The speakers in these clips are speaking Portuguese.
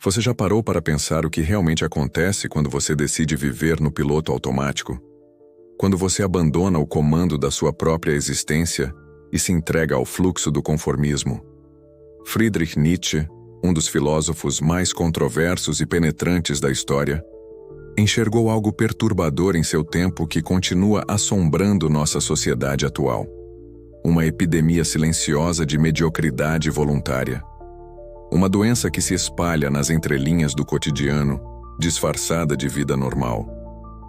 Você já parou para pensar o que realmente acontece quando você decide viver no piloto automático? Quando você abandona o comando da sua própria existência e se entrega ao fluxo do conformismo? Friedrich Nietzsche, um dos filósofos mais controversos e penetrantes da história, enxergou algo perturbador em seu tempo que continua assombrando nossa sociedade atual. Uma epidemia silenciosa de mediocridade voluntária. Uma doença que se espalha nas entrelinhas do cotidiano, disfarçada de vida normal.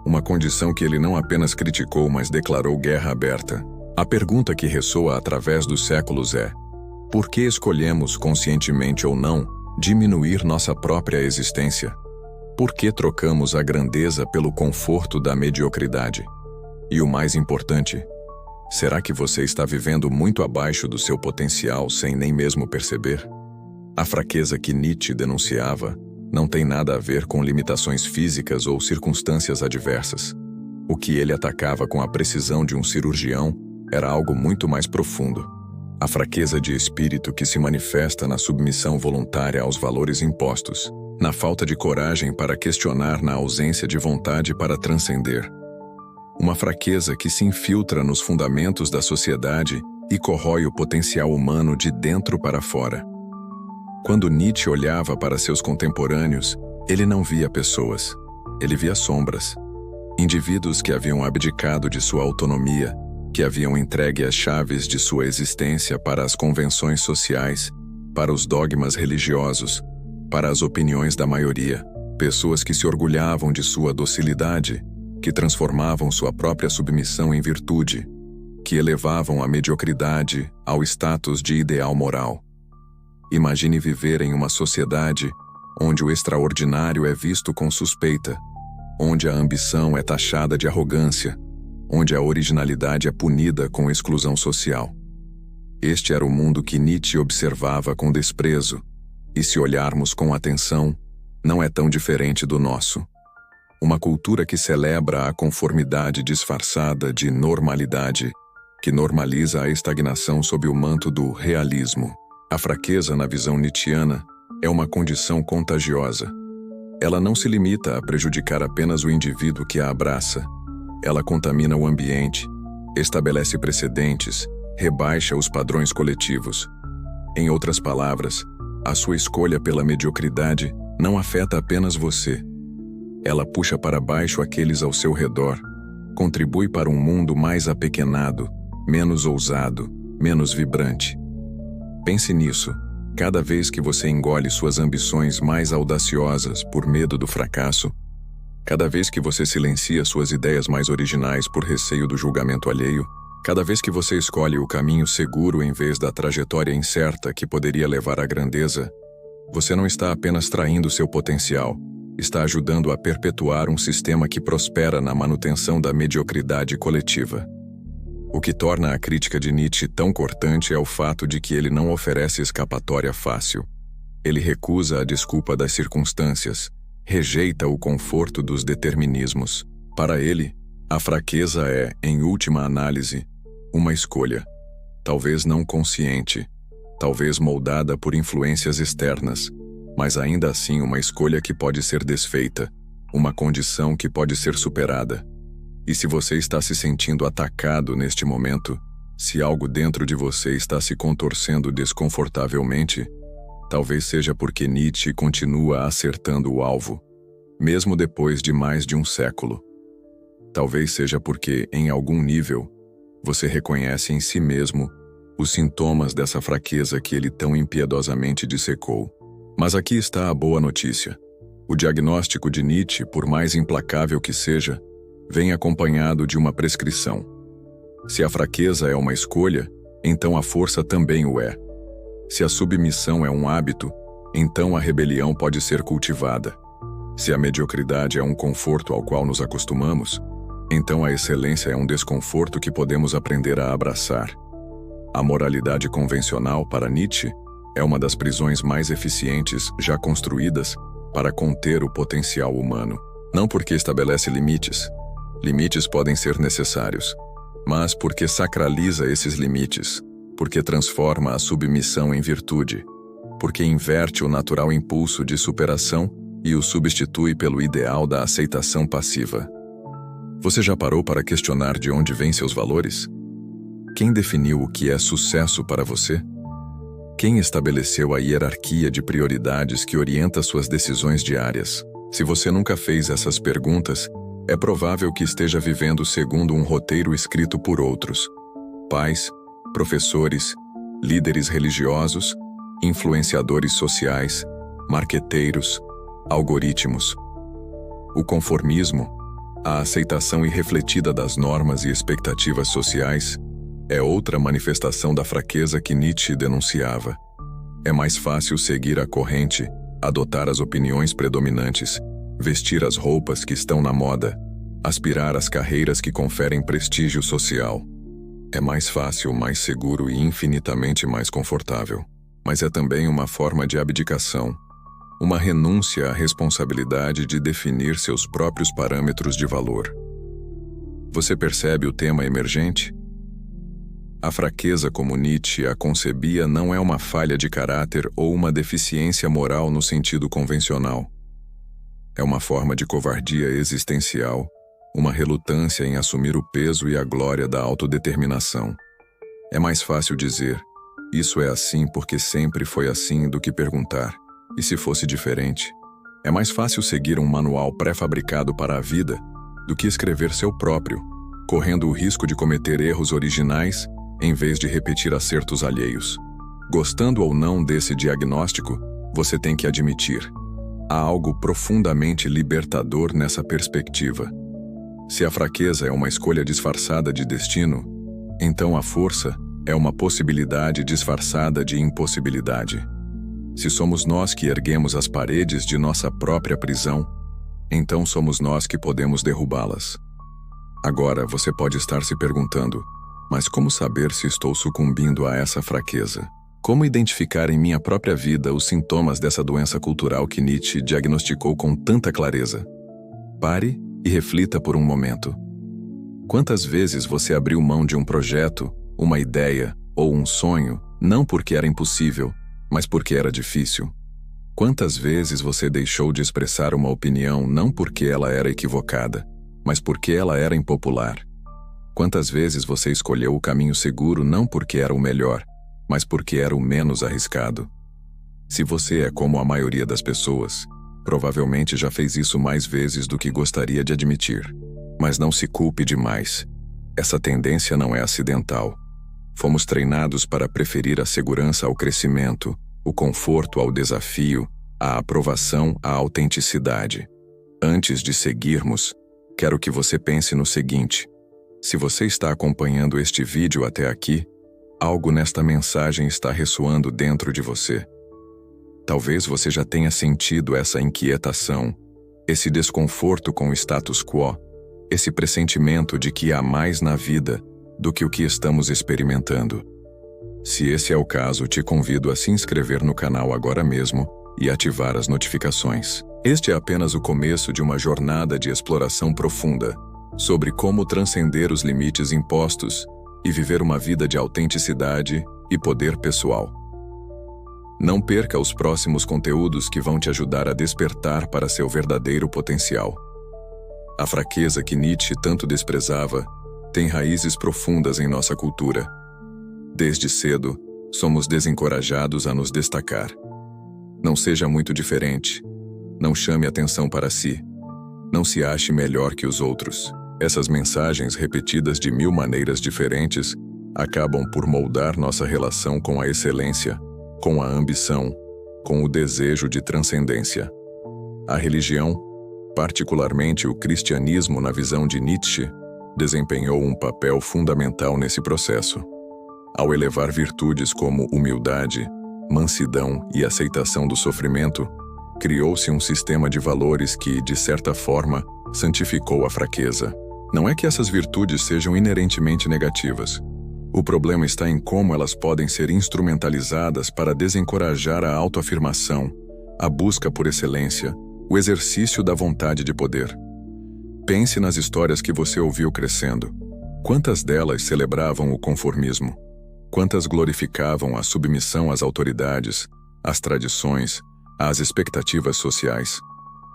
Uma condição que ele não apenas criticou, mas declarou guerra aberta. A pergunta que ressoa através dos séculos é: por que escolhemos, conscientemente ou não, diminuir nossa própria existência? Por que trocamos a grandeza pelo conforto da mediocridade? E o mais importante, será que você está vivendo muito abaixo do seu potencial sem nem mesmo perceber? A fraqueza que Nietzsche denunciava não tem nada a ver com limitações físicas ou circunstâncias adversas. O que ele atacava com a precisão de um cirurgião era algo muito mais profundo. A fraqueza de espírito que se manifesta na submissão voluntária aos valores impostos, na falta de coragem para questionar, na ausência de vontade para transcender. Uma fraqueza que se infiltra nos fundamentos da sociedade e corrói o potencial humano de dentro para fora. Quando Nietzsche olhava para seus contemporâneos, ele não via pessoas, ele via sombras. Indivíduos que haviam abdicado de sua autonomia, que haviam entregue as chaves de sua existência para as convenções sociais, para os dogmas religiosos, para as opiniões da maioria. Pessoas que se orgulhavam de sua docilidade, que transformavam sua própria submissão em virtude, que elevavam a mediocridade ao status de ideal moral. Imagine viver em uma sociedade onde o extraordinário é visto com suspeita, onde a ambição é taxada de arrogância, onde a originalidade é punida com exclusão social. Este era o mundo que Nietzsche observava com desprezo, e se olharmos com atenção, não é tão diferente do nosso. Uma cultura que celebra a conformidade disfarçada de normalidade, que normaliza a estagnação sob o manto do realismo. A fraqueza, na visão nietzschiana, é uma condição contagiosa. Ela não se limita a prejudicar apenas o indivíduo que a abraça. Ela contamina o ambiente, estabelece precedentes, rebaixa os padrões coletivos. Em outras palavras, a sua escolha pela mediocridade não afeta apenas você. Ela puxa para baixo aqueles ao seu redor, contribui para um mundo mais apequenado, menos ousado, menos vibrante. Pense nisso, cada vez que você engole suas ambições mais audaciosas por medo do fracasso, cada vez que você silencia suas ideias mais originais por receio do julgamento alheio, cada vez que você escolhe o caminho seguro em vez da trajetória incerta que poderia levar à grandeza, você não está apenas traindo seu potencial, está ajudando a perpetuar um sistema que prospera na manutenção da mediocridade coletiva. O que torna a crítica de Nietzsche tão cortante é o fato de que ele não oferece escapatória fácil. Ele recusa a desculpa das circunstâncias, rejeita o conforto dos determinismos. Para ele, a fraqueza é, em última análise, uma escolha, talvez não consciente, talvez moldada por influências externas, mas ainda assim uma escolha que pode ser desfeita, uma condição que pode ser superada. E se você está se sentindo atacado neste momento, se algo dentro de você está se contorcendo desconfortavelmente, talvez seja porque Nietzsche continua acertando o alvo, mesmo depois de mais de um século. Talvez seja porque, em algum nível, você reconhece em si mesmo os sintomas dessa fraqueza que ele tão impiedosamente dissecou. Mas aqui está a boa notícia. O diagnóstico de Nietzsche, por mais implacável que seja, vem acompanhado de uma prescrição. Se a fraqueza é uma escolha, então a força também o é. Se a submissão é um hábito, então a rebelião pode ser cultivada. Se a mediocridade é um conforto ao qual nos acostumamos, então a excelência é um desconforto que podemos aprender a abraçar. A moralidade convencional, para Nietzsche, é uma das prisões mais eficientes já construídas para conter o potencial humano. Não porque estabelece limites. Limites podem ser necessários, mas porque sacraliza esses limites, porque transforma a submissão em virtude. porque inverte o natural impulso de superação e o substitui pelo ideal da aceitação passiva. Você já parou para questionar de onde vêm seus valores? Quem definiu o que é sucesso para você? Quem estabeleceu a hierarquia de prioridades que orienta suas decisões diárias? Se você nunca fez essas perguntas, é provável que esteja vivendo segundo um roteiro escrito por outros: pais, professores, líderes religiosos, influenciadores sociais, marqueteiros, algoritmos. O conformismo, a aceitação irrefletida das normas e expectativas sociais, é outra manifestação da fraqueza que Nietzsche denunciava. É mais fácil seguir a corrente, adotar as opiniões predominantes, vestir as roupas que estão na moda, aspirar às carreiras que conferem prestígio social. É mais fácil, mais seguro e infinitamente mais confortável. Mas é também uma forma de abdicação, uma renúncia à responsabilidade de definir seus próprios parâmetros de valor. Você percebe o tema emergente? A fraqueza como Nietzsche a concebia não é uma falha de caráter ou uma deficiência moral no sentido convencional. É uma forma de covardia existencial, uma relutância em assumir o peso e a glória da autodeterminação. É mais fácil dizer, isso é assim porque sempre foi assim, do que perguntar, e se fosse diferente? É mais fácil seguir um manual pré-fabricado para a vida do que escrever seu próprio, correndo o risco de cometer erros originais em vez de repetir acertos alheios. Gostando ou não desse diagnóstico, você tem que admitir: há algo profundamente libertador nessa perspectiva. Se a fraqueza é uma escolha disfarçada de destino, então a força é uma possibilidade disfarçada de impossibilidade. Se somos nós que erguemos as paredes de nossa própria prisão, então somos nós que podemos derrubá-las. Agora você pode estar se perguntando: mas como saber se estou sucumbindo a essa fraqueza? Como identificar em minha própria vida os sintomas dessa doença cultural que Nietzsche diagnosticou com tanta clareza? Pare e reflita por um momento. Quantas vezes você abriu mão de um projeto, uma ideia ou um sonho, não porque era impossível, mas porque era difícil? Quantas vezes você deixou de expressar uma opinião não porque ela era equivocada, mas porque ela era impopular? Quantas vezes você escolheu o caminho seguro não porque era o melhor, mas porque era o menos arriscado? Se você é como a maioria das pessoas, provavelmente já fez isso mais vezes do que gostaria de admitir. Mas não se culpe demais. Essa tendência não é acidental. Fomos treinados para preferir a segurança ao crescimento, o conforto ao desafio, a aprovação à autenticidade. Antes de seguirmos, quero que você pense no seguinte: se você está acompanhando este vídeo até aqui, algo nesta mensagem está ressoando dentro de você. Talvez você já tenha sentido essa inquietação, esse desconforto com o status quo, esse pressentimento de que há mais na vida do que o que estamos experimentando. Se esse é o caso, te convido a se inscrever no canal agora mesmo e ativar as notificações. Este é apenas o começo de uma jornada de exploração profunda sobre como transcender os limites impostos e viver uma vida de autenticidade e poder pessoal. Não perca os próximos conteúdos que vão te ajudar a despertar para seu verdadeiro potencial. A fraqueza que Nietzsche tanto desprezava tem raízes profundas em nossa cultura. Desde cedo, somos desencorajados a nos destacar. Não seja muito diferente. Não chame atenção para si. Não se ache melhor que os outros. Essas mensagens repetidas de 1000 maneiras diferentes acabam por moldar nossa relação com a excelência, com a ambição, com o desejo de transcendência. A religião, particularmente o cristianismo na visão de Nietzsche, desempenhou um papel fundamental nesse processo. Ao elevar virtudes como humildade, mansidão e aceitação do sofrimento, criou-se um sistema de valores que, de certa forma, santificou a fraqueza. Não é que essas virtudes sejam inerentemente negativas. O problema está em como elas podem ser instrumentalizadas para desencorajar a autoafirmação, a busca por excelência, o exercício da vontade de poder. Pense nas histórias que você ouviu crescendo. Quantas delas celebravam o conformismo? Quantas glorificavam a submissão às autoridades, as tradições, as expectativas sociais.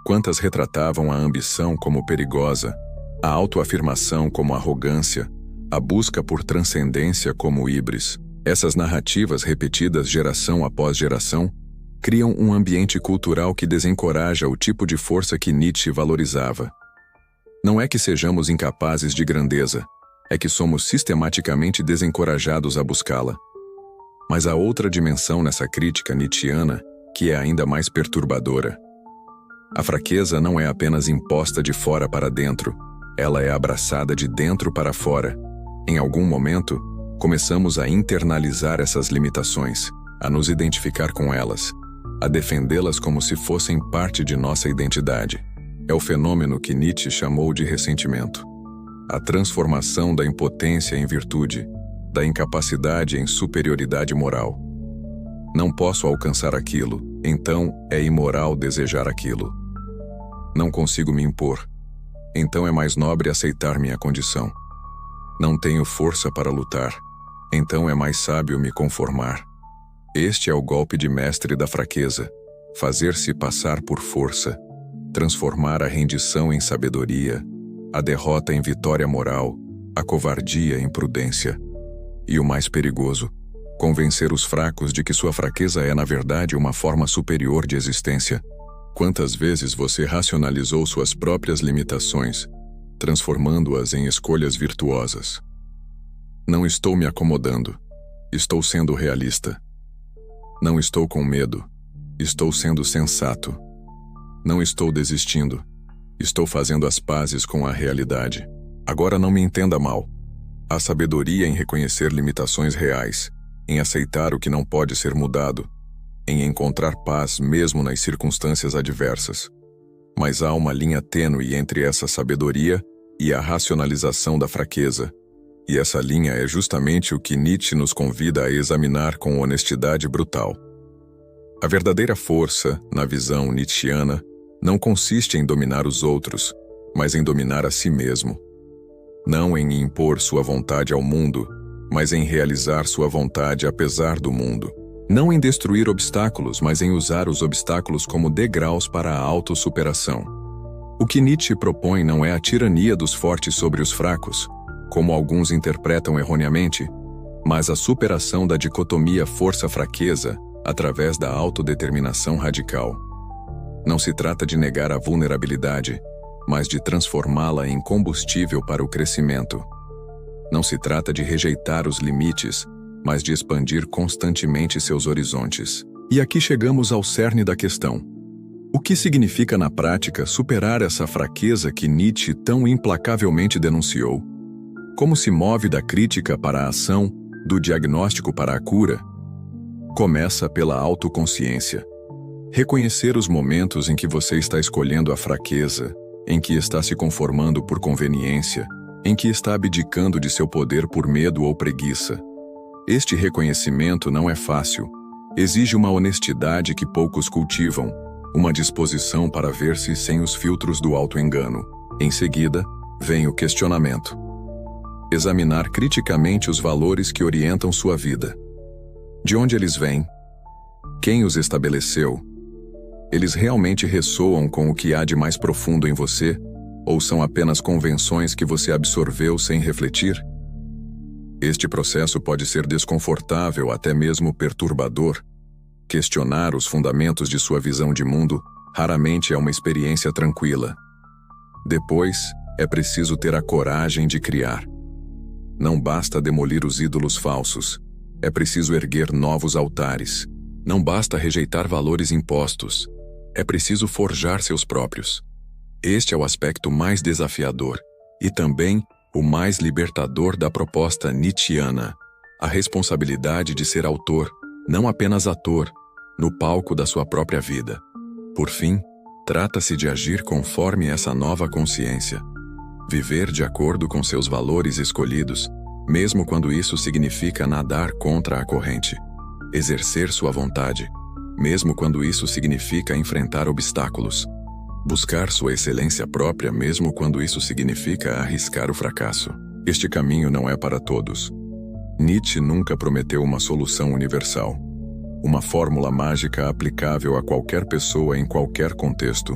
Quantas retratavam a ambição como perigosa, a autoafirmação como arrogância, a busca por transcendência como híbris. Essas narrativas repetidas geração após geração criam um ambiente cultural que desencoraja o tipo de força que Nietzsche valorizava. Não é que sejamos incapazes de grandeza, é que somos sistematicamente desencorajados a buscá-la. Mas há outra dimensão nessa crítica nietzschiana que é ainda mais perturbadora. A fraqueza não é apenas imposta de fora para dentro, ela é abraçada de dentro para fora. Em algum momento, começamos a internalizar essas limitações, a nos identificar com elas, a defendê-las como se fossem parte de nossa identidade. É o fenômeno que Nietzsche chamou de ressentimento. A transformação da impotência em virtude, da incapacidade em superioridade moral. Não posso alcançar aquilo, então é imoral desejar aquilo. Não consigo me impor, então é mais nobre aceitar minha condição. Não tenho força para lutar, então é mais sábio me conformar. Este é o golpe de mestre da fraqueza, fazer-se passar por força, transformar a rendição em sabedoria, a derrota em vitória moral, a covardia em prudência. E o mais perigoso, convencer os fracos de que sua fraqueza é, na verdade, uma forma superior de existência. Quantas vezes você racionalizou suas próprias limitações, transformando-as em escolhas virtuosas? Não estou me acomodando, estou sendo realista. Não estou com medo, estou sendo sensato. Não estou desistindo, estou fazendo as pazes com a realidade. Agora não me entenda mal. Há sabedoria em reconhecer limitações reais, em aceitar o que não pode ser mudado, em encontrar paz mesmo nas circunstâncias adversas. Mas há uma linha tênue entre essa sabedoria e a racionalização da fraqueza, e essa linha é justamente o que Nietzsche nos convida a examinar com honestidade brutal. A verdadeira força, na visão nietzschiana, não consiste em dominar os outros, mas em dominar a si mesmo. Não em impor sua vontade ao mundo, mas em realizar sua vontade apesar do mundo. Não em destruir obstáculos, mas em usar os obstáculos como degraus para a autossuperação. O que Nietzsche propõe não é a tirania dos fortes sobre os fracos, como alguns interpretam erroneamente, mas a superação da dicotomia força-fraqueza através da autodeterminação radical. Não se trata de negar a vulnerabilidade, mas de transformá-la em combustível para o crescimento. Não se trata de rejeitar os limites, mas de expandir constantemente seus horizontes. E aqui chegamos ao cerne da questão. O que significa na prática superar essa fraqueza que Nietzsche tão implacavelmente denunciou? Como se move da crítica para a ação, do diagnóstico para a cura? Começa pela autoconsciência. Reconhecer os momentos em que você está escolhendo a fraqueza, em que está se conformando por conveniência, em que está abdicando de seu poder por medo ou preguiça. Este reconhecimento não é fácil. Exige uma honestidade que poucos cultivam, uma disposição para ver-se sem os filtros do auto-engano. Em seguida, vem o questionamento. Examinar criticamente os valores que orientam sua vida. De onde eles vêm? Quem os estabeleceu? Eles realmente ressoam com o que há de mais profundo em você, ou são apenas convenções que você absorveu sem refletir? Este processo pode ser desconfortável, até mesmo perturbador. Questionar os fundamentos de sua visão de mundo raramente é uma experiência tranquila. Depois, é preciso ter a coragem de criar. Não basta demolir os ídolos falsos. É preciso erguer novos altares. Não basta rejeitar valores impostos. É preciso forjar seus próprios. Este é o aspecto mais desafiador e também o mais libertador da proposta nietzschiana. A responsabilidade de ser autor, não apenas ator, no palco da sua própria vida. Por fim, trata-se de agir conforme essa nova consciência. Viver de acordo com seus valores escolhidos, mesmo quando isso significa nadar contra a corrente. Exercer sua vontade, mesmo quando isso significa enfrentar obstáculos. Buscar sua excelência própria, mesmo quando isso significa arriscar o fracasso. Este caminho não é para todos. Nietzsche nunca prometeu uma solução universal. uma fórmula mágica aplicável a qualquer pessoa em qualquer contexto.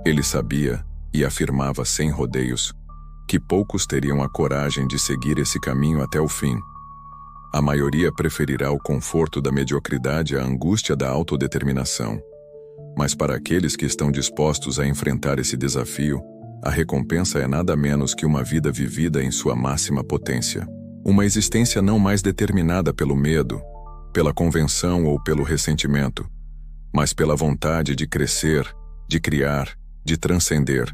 Ele sabia, e afirmava sem rodeios, que poucos teriam a coragem de seguir esse caminho até o fim. A maioria preferirá o conforto da mediocridade à angústia da autodeterminação. Mas para aqueles que estão dispostos a enfrentar esse desafio, a recompensa é nada menos que uma vida vivida em sua máxima potência. Uma existência não mais determinada pelo medo, pela convenção ou pelo ressentimento, mas pela vontade de crescer, de criar, de transcender.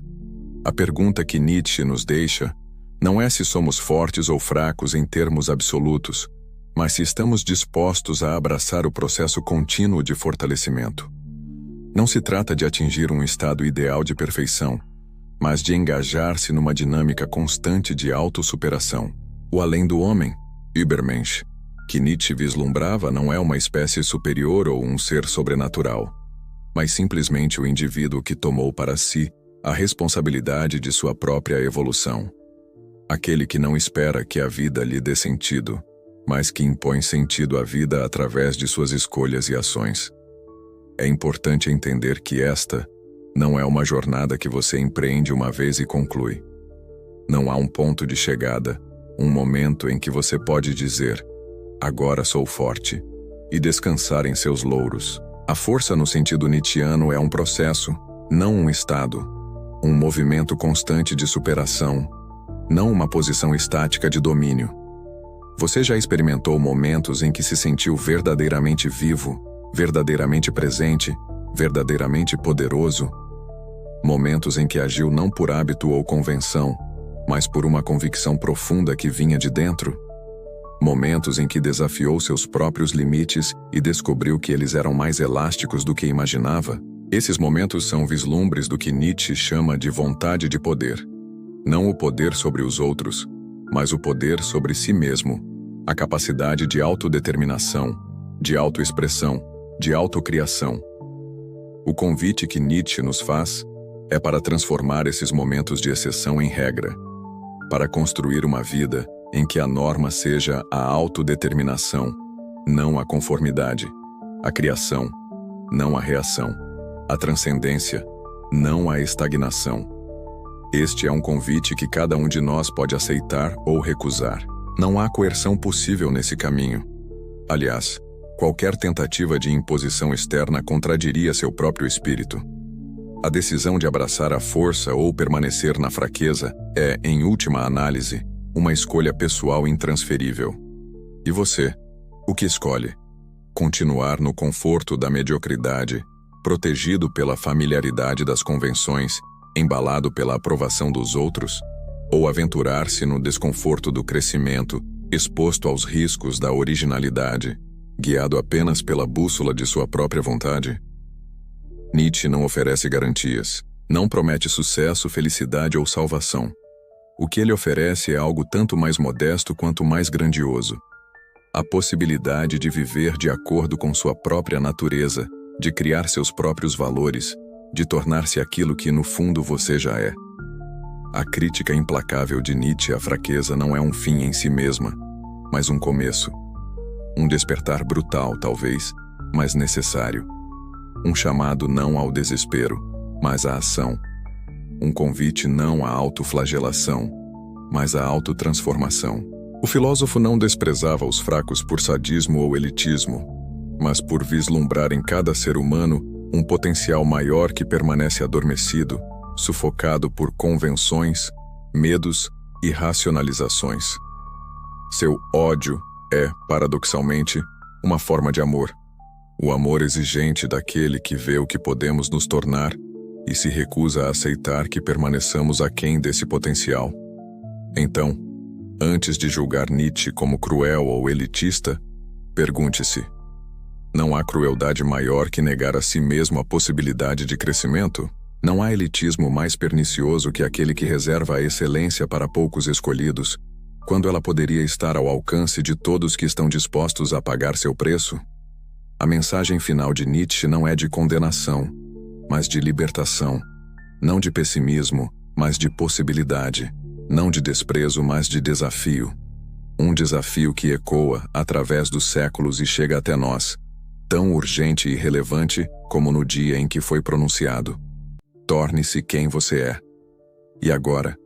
A pergunta que Nietzsche nos deixa não é se somos fortes ou fracos em termos absolutos, mas se estamos dispostos a abraçar o processo contínuo de fortalecimento. Não se trata de atingir um estado ideal de perfeição, mas de engajar-se numa dinâmica constante de autossuperação. O além do homem, Übermensch, que Nietzsche vislumbrava não é uma espécie superior ou um ser sobrenatural, mas simplesmente o indivíduo que tomou para si a responsabilidade de sua própria evolução. Aquele que não espera que a vida lhe dê sentido, mas que impõe sentido à vida através de suas escolhas e ações. É importante entender que esta não é uma jornada que você empreende uma vez e conclui. Não há um ponto de chegada, um momento em que você pode dizer, agora sou forte, e descansar em seus louros. A força no sentido nietzschiano é um processo, não um estado, um movimento constante de superação, não uma posição estática de domínio. Você já experimentou momentos em que se sentiu verdadeiramente vivo, verdadeiramente presente, verdadeiramente poderoso? Momentos em que agiu não por hábito ou convenção, mas por uma convicção profunda que vinha de dentro? Momentos em que desafiou seus próprios limites e descobriu que eles eram mais elásticos do que imaginava? Esses momentos são vislumbres do que Nietzsche chama de vontade de poder. Não o poder sobre os outros, mas o poder sobre si mesmo, a capacidade de autodeterminação, de autoexpressão, de autocriação. O convite que Nietzsche nos faz é para transformar esses momentos de exceção em regra, para construir uma vida em que a norma seja a autodeterminação, não a conformidade, a criação, não a reação, a transcendência, não a estagnação. Este é um convite que cada um de nós pode aceitar ou recusar. Não há coerção possível nesse caminho. Aliás, qualquer tentativa de imposição externa contradiria seu próprio espírito. A decisão de abraçar a força ou permanecer na fraqueza é, em última análise, uma escolha pessoal intransferível. E você, o que escolhe? Continuar no conforto da mediocridade, protegido pela familiaridade das convenções, embalado pela aprovação dos outros? Ou aventurar-se no desconforto do crescimento, exposto aos riscos da originalidade, guiado apenas pela bússola de sua própria vontade? Nietzsche não oferece garantias, não promete sucesso, felicidade ou salvação. O que ele oferece é algo tanto mais modesto quanto mais grandioso. A possibilidade de viver de acordo com sua própria natureza, de criar seus próprios valores, de tornar-se aquilo que no fundo você já é. A crítica implacável de Nietzsche à fraqueza não é um fim em si mesma, mas um começo. Um despertar brutal, talvez, mas necessário. Um chamado não ao desespero, mas à ação. Um convite não à autoflagelação, mas à autotransformação. O filósofo não desprezava os fracos por sadismo ou elitismo, mas por vislumbrar em cada ser humano um potencial maior que permanece adormecido, sufocado por convenções, medos e racionalizações. Seu ódio é, paradoxalmente, uma forma de amor. O amor exigente daquele que vê o que podemos nos tornar e se recusa a aceitar que permaneçamos aquém desse potencial. Então, antes de julgar Nietzsche como cruel ou elitista, pergunte-se: não há crueldade maior que negar a si mesmo a possibilidade de crescimento? Não há elitismo mais pernicioso que aquele que reserva a excelência para poucos escolhidos, quando ela poderia estar ao alcance de todos que estão dispostos a pagar seu preço? A mensagem final de Nietzsche não é de condenação, mas de libertação. Não de pessimismo, mas de possibilidade. Não de desprezo, mas de desafio. Um desafio que ecoa através dos séculos e chega até nós, tão urgente e relevante como no dia em que foi pronunciado. Torne-se quem você é. E agora?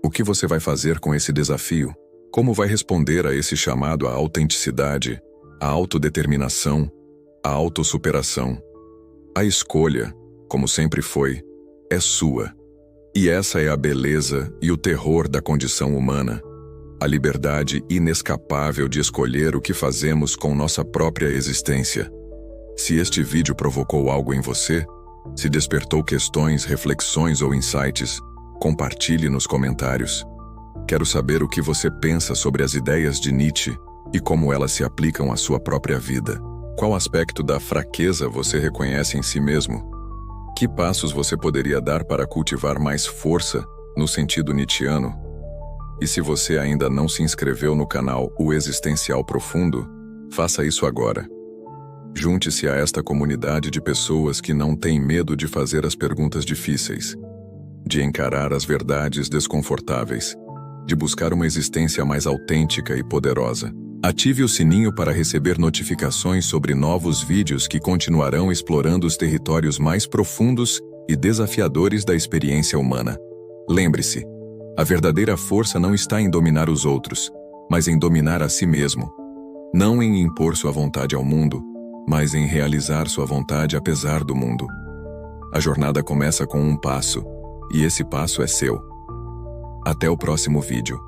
O que você vai fazer com esse desafio? Como vai responder a esse chamado à autenticidade, à autodeterminação, à autossuperação? A escolha, como sempre foi, é sua. E essa é a beleza e o terror da condição humana. A liberdade inescapável de escolher o que fazemos com nossa própria existência. Se este vídeo provocou algo em você, se despertou questões, reflexões ou insights, compartilhe nos comentários. Quero saber o que você pensa sobre as ideias de Nietzsche e como elas se aplicam à sua própria vida. Qual aspecto da fraqueza você reconhece em si mesmo? Que passos você poderia dar para cultivar mais força no sentido nietzschiano? E se você ainda não se inscreveu no canal O Existencial Profundo, faça isso agora. Junte-se a esta comunidade de pessoas que não têm medo de fazer as perguntas difíceis, de encarar as verdades desconfortáveis, de buscar uma existência mais autêntica e poderosa. Ative o sininho para receber notificações sobre novos vídeos que continuarão explorando os territórios mais profundos e desafiadores da experiência humana. Lembre-se, a verdadeira força não está em dominar os outros, mas em dominar a si mesmo. Não em impor sua vontade ao mundo, mas em realizar sua vontade apesar do mundo. A jornada começa com um passo, e esse passo é seu. Até o próximo vídeo.